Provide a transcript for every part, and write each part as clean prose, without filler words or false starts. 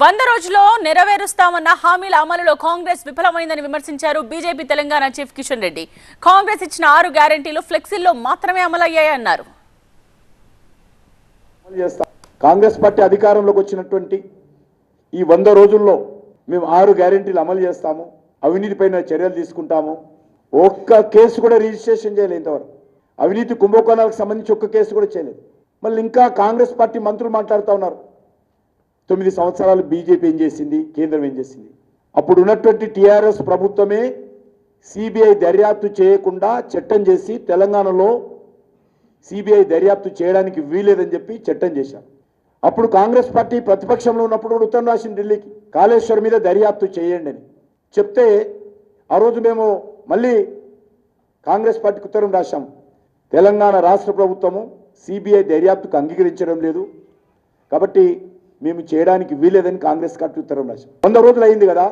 100 రోజుల్లో నెరవేరుస్తామన్న హామీల అమలులో కాంగ్రెస్ విఫలమైందని విమర్శించారు బీజేపీ తెలంగాణ చీఫ్ కిషన్ రెడ్డి. కాంగ్రెస్ ఇచ్చిన 6 గ్యారెంటీలు ఫ్లెక్సీల్లో మాత్రమే అమలయ్యాయన్నారు. కాంగ్రెస్ పార్టీ అధికారంలోకి వచ్చినటువంటి ఈ 100 రోజుల్లో మేము 6 గ్యారెంటీలు అమలు చేస్తాము, అవినీతిపైన చర్యలు తీసుకుంటాము. ఒక్క కేసు కూడా రిజిస్ట్రేషన్ చేయలేదు ఇంతవరకు. అవినీతి కుంభకోణాలకు సంబంధించి ఒక్క కేసు కూడా చేయలేదు. మళ్ళీ ఇంకా కాంగ్రెస్ పార్టీ మంత్రులు మాట్లాడుతూ ఉన్నారు, 9 సంవత్సరాలు బీజేపీ ఏం చేసింది, కేంద్రం ఏం చేసింది. అప్పుడు ఉన్నటువంటి టీఆర్ఎస్ ప్రభుత్వమే సిబిఐ దర్యాప్తు చేయకుండా చట్టం చేసి తెలంగాణలో సిబిఐ దర్యాప్తు చేయడానికి వీలేదని చెప్పి చట్టం చేశారు. అప్పుడు కాంగ్రెస్ పార్టీ ప్రతిపక్షంలో ఉన్నప్పుడు కూడా ఉత్తరం రాసింది ఢిల్లీకి, కాళేశ్వర్ మీద దర్యాప్తు చేయండి అని చెప్తే ఆ రోజు మేము మళ్ళీ కాంగ్రెస్ పార్టీకి ఉత్తరం రాశాం. తెలంగాణ రాష్ట్ర ప్రభుత్వము సిబిఐ దర్యాప్తుకు అంగీకరించడం లేదు కాబట్టి మేము చేయడానికి వీలేదని కాంగ్రెస్ పార్టీ ఉత్తరం రాశాం. 100 రోజులు అయింది కదా.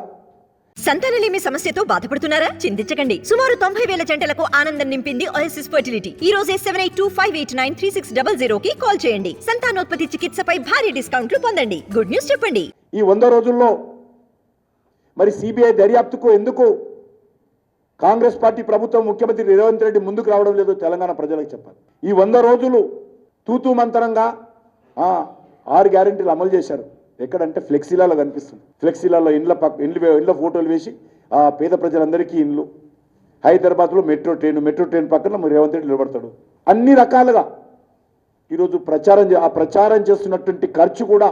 సంతానలేమి సమస్యతో బాధపడుతున్నారా? చింతించకండి. సుమారు 90,000 జంటలకు ఆనందం నింపింది ఓఎస్ఎస్ ఫర్టిలిటీ. ఈ రోజే 7825893600 కి కాల్ చేయండి. సంతానోత్పత్తి చికిత్సపై భారీ డిస్కౌంట్లు పొందండి. గుడ్ న్యూస్ చెప్పండి. ఈ 100 రోజుల్లో మరి సిబిఐ దర్యాప్తుకు ఎందుకు కాంగ్రెస్ పార్టీ ప్రభుత్వం ముఖ్యమంత్రి రేవంత్ రెడ్డి ముందుకు రావడం లేదో తెలంగాణ ప్రజలకు చెప్పాలి. ఈ 100 రోజులు తూతూ మంతరంగా 6 గ్యారెంటీలు అమలు చేశారు. ఎక్కడంటే ఫ్లెక్సీలలో కనిపిస్తుంది. ఫ్లెక్సీలలో ఇండ్ల ఫోటోలు వేసి పేద ప్రజలందరికీ ఇండ్లు. హైదరాబాద్లో మెట్రో ట్రైన్ పక్కన రేవంత్ రెడ్డి నిలబడతాడు. అన్ని రకాలుగా ఈరోజు ప్రచారం చేస్తున్నటువంటి ఖర్చు కూడా,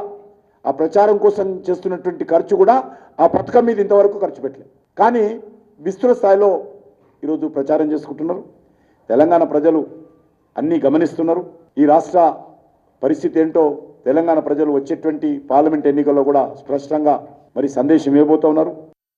ఆ ప్రచారం కోసం చేస్తున్నటువంటి ఖర్చు కూడా ఆ పథకం మీద ఇంతవరకు ఖర్చు పెట్టలేదు. కానీ విస్తృత స్థాయిలో ఈరోజు ప్రచారం చేసుకుంటున్నారు. తెలంగాణ ప్రజలు అన్నీ గమనిస్తున్నారు. ఈ రాష్ట్ర పరిస్థితి ఏంటో తెలంగాణ ప్రజలు వచ్చేటువంటి పార్లమెంట్ ఎన్నికల్లో కూడా స్పష్టంగా మరి సందేశం ఇవ్వబోతున్నారు.